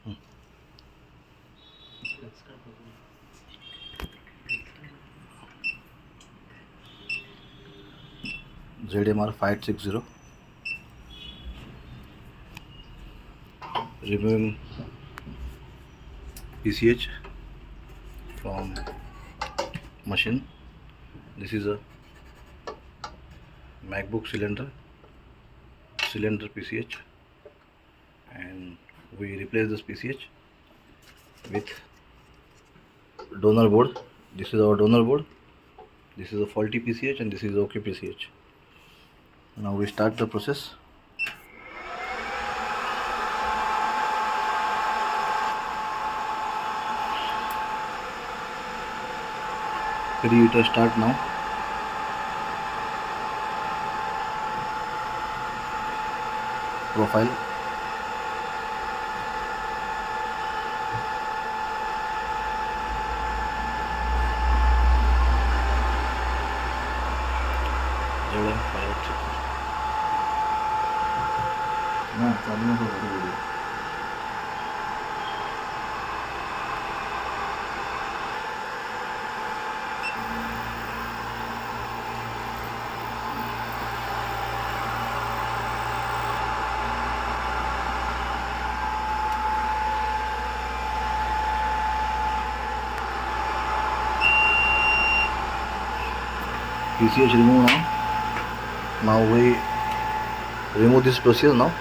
Hmm. ZMR 560. Removing PCH from machine. This is a MacBook cylinder PCH, and we replace this PCH with donor board. This is our donor board. This is a faulty PCH and this is OK PCH. Now we start the process. Preheater start now. Profile. ना चालू नको करू video. PCH remove now. Now we remove this process now.